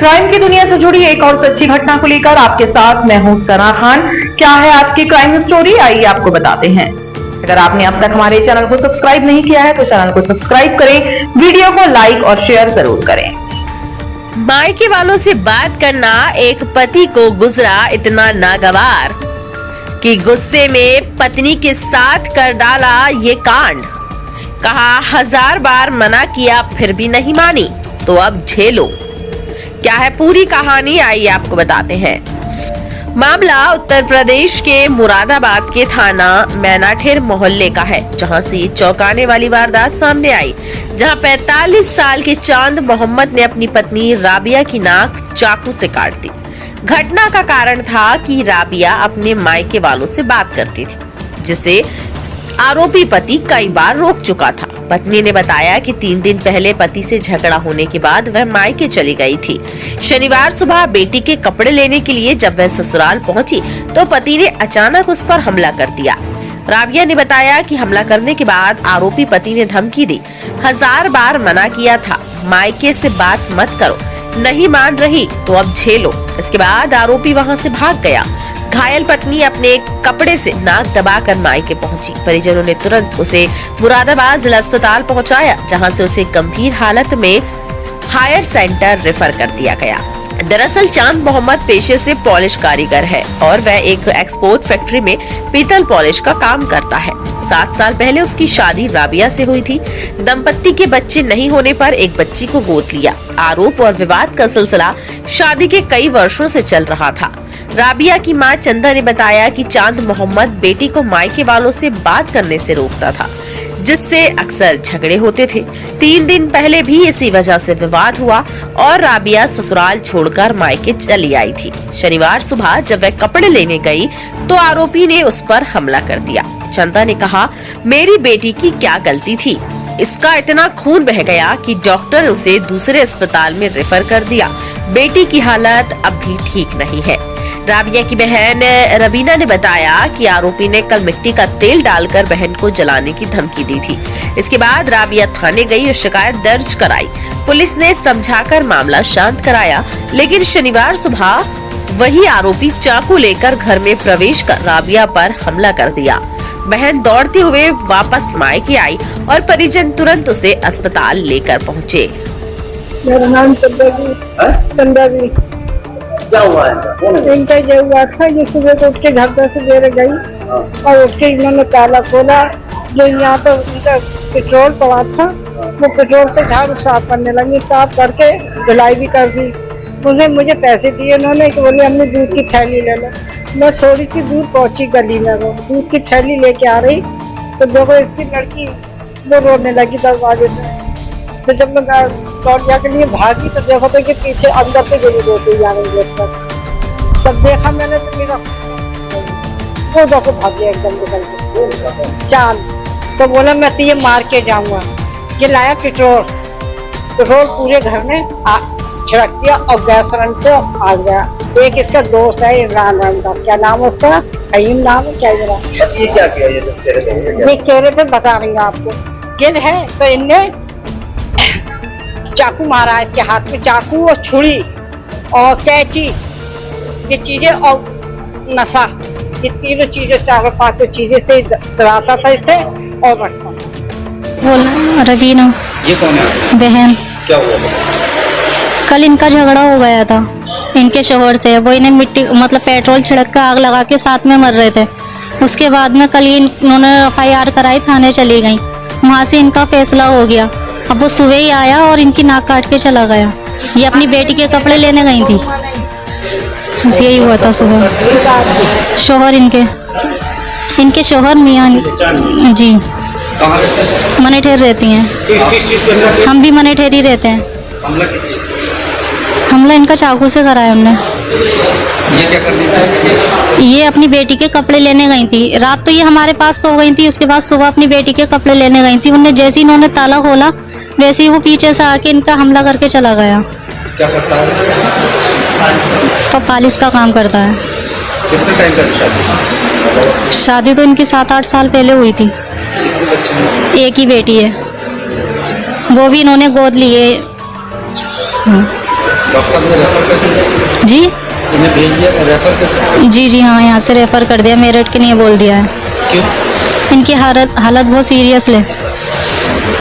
Crime की दुनिया से जुड़ी एक और सच्ची घटना को लेकर आपके साथ मैं हूं सना खान। क्या है आज की क्राइम स्टोरी, आइए आपको बताते हैं। अगर आपने अब तक हमारे चैनल को सब्सक्राइब नहीं किया है तो चैनल को सब्सक्राइब करें, वीडियो को लाइक और शेयर जरूर करें। मायके वालों से बात करना एक पति को गुजरा इतना नागवार कि गुस्से में पत्नी के साथ कर डाला ये कांड। कहा 1000 बार मना किया फिर भी नहीं मानी तो अब झेलो। क्या है पूरी कहानी, आइए आपको बताते हैं। मामला उत्तर प्रदेश के मुरादाबाद के थाना मैनाठेर मोहल्ले का है, जहां से ये चौंकाने वाली वारदात सामने आई, जहां 45 साल के चांद मोहम्मद ने अपनी पत्नी राबिया की नाक चाकू से काट दी। घटना का कारण था कि राबिया अपने मायके वालों से बात करती थी, जिसे आरोपी पति कई बार रोक चुका था। पत्नी ने बताया कि 3 दिन पहले पति से झगड़ा होने के बाद वह मायके चली गई थी। शनिवार सुबह बेटी के कपड़े लेने के लिए जब वह ससुराल पहुंची तो पति ने अचानक उस पर हमला कर दिया। राबिया ने बताया कि हमला करने के बाद आरोपी पति ने धमकी दी, 1000 बार मना किया था, मायके से बात मत करो, नहीं मान रही तो अब झेलो। इसके बाद आरोपी वहां से भाग गया। घायल पत्नी अपने कपड़े से नाक दबाकर मायके पहुंची। परिजनों ने तुरंत उसे मुरादाबाद जिला अस्पताल पहुंचाया, जहां से उसे गंभीर हालत में हायर सेंटर रेफर कर दिया गया। दरअसल चांद मोहम्मद पेशे से पॉलिश कारीगर है और वह एक एक्सपोर्ट फैक्ट्री में पीतल पॉलिश का काम करता है। 7 साल पहले उसकी शादी राबिया से हुई थी। दंपत्ति के बच्चे नहीं होने पर एक बच्ची को गोद लिया। आरोप और विवाद का सिलसिला शादी के कई वर्षों से चल रहा था। राबिया की मां चंदा ने बताया कि चांद मोहम्मद बेटी को मायके वालों से बात करने से रोकता था, जिससे अक्सर झगड़े होते थे। 3 दिन पहले भी इसी वजह से विवाद हुआ और राबिया ससुराल छोड़कर मायके चली आई थी। शनिवार सुबह जब वह कपड़े लेने गई तो आरोपी ने उस पर हमला कर दिया। चंदा ने कहा, मेरी बेटी की क्या गलती थी, इसका इतना खून बह गया कि डॉक्टर उसे दूसरे अस्पताल में रेफर कर दिया। बेटी की हालत अब भी ठीक नहीं है। राबिया की बहन रवीना ने बताया कि आरोपी ने कल मिट्टी का तेल डालकर बहन को जलाने की धमकी दी थी। इसके बाद राबिया थाने गई और शिकायत दर्ज कराई। पुलिस ने समझाकर मामला शांत कराया, लेकिन शनिवार सुबह वही आरोपी चाकू लेकर घर में प्रवेश कर राबिया पर हमला कर दिया। बहन दौड़ते हुए वापस मायके आई और परिजन तुरंत उसे अस्पताल लेकर पहुँचे। मेरा नाम चंदा जी। क्या हुआ है? इनका ये हुआ था, ये सुबह को उठ के घर पर सवेरे गई और उठ के इन्होंने ताला खोला। जो यहाँ पर उनका पेट्रोल पड़ा था, वो पेट्रोल से झाड़ू साफ करने लगी। साफ करके धुलाई भी कर दी। मुझे पैसे दिए उन्होंने कि बोले हमने दूध की थैली ले लो। मैं थोड़ी सी दूर पहुंची गली में, वो दूध की थैली लेके आ रही तो देखो इसकी लड़की वो रोने लगी दरवाजे से। तो जब मैं दौड़िया के लिए भागी तो देखो तो कि पीछे अंदर से गोली रोटी जा रही है। तब देखा मैंने तो मेरा वो देखो भाग गया एकदम निकल के चांद। तो बोला मैं तो ये मार के जाऊंगा। ये लाया पेट्रोल पूरे घर में छिड़क दिया और गैस रन से आ गया। एक इसका दोस्त है इमरान का, क्या नाम है उसका, फहीम नाम है क्या? ये क्या किया? ये चेहरे पे बता रही हूँ आपको। ये है तो इनने चाकू मारा, इसके हाथ में चाकू और छुरी और कैंची, ये चीजें और नशा, ये तीनों चीजें 4-5 चीजें से डराता था इससे और बढ़ता। बोल रवीना। ये कौन है? बहन। क्या हुआ? कल इनका झगड़ा हो गया था इनके शोहर से। वो इन्हें मिट्टी मतलब पेट्रोल छिड़क कर आग लगा के साथ में मर रहे थे। उसके बाद में कल इन्होंने FIR कराई, थाने चली गई। वहाँ से इनका फैसला हो गया। अब वो सुबह ही आया और इनकी नाक काट के चला गया। ये अपनी बेटी के कपड़े लेने गई थी, बस यही हुआ था सुबह। शोहर इनके शोहर मियाँ जी मनेठेर रहती हैं। हम भी मनेठेर ही रहते हैं। हमला इनका चाकू से कराया हमने। ये क्या कर रही थी? ये अपनी बेटी के कपड़े लेने गई थी। रात तो ये हमारे पास सो गई थी, उसके बाद सुबह अपनी बेटी के कपड़े लेने गई थी। उन्हें जैसे ही इन्होंने ताला खोला वैसे ही वो पीछे से आके इनका हमला करके चला गया। क्या करता है? पालिश का काम करता है। कितने टाइम तक शादी तो इनकी 7-8 साल पहले हुई थी। एक ही बेटी है, वो भी इन्होंने गोद लिए। डॉक्टर साहब ने रेफर कर दिया, जी उन्हें भेज दिया, रेफर कर दिया। जी हाँ, यहाँ से रेफर कर दिया, मेरठ के लिए बोल दिया है। क्यों? इनकी हालत बहुत सीरियस है।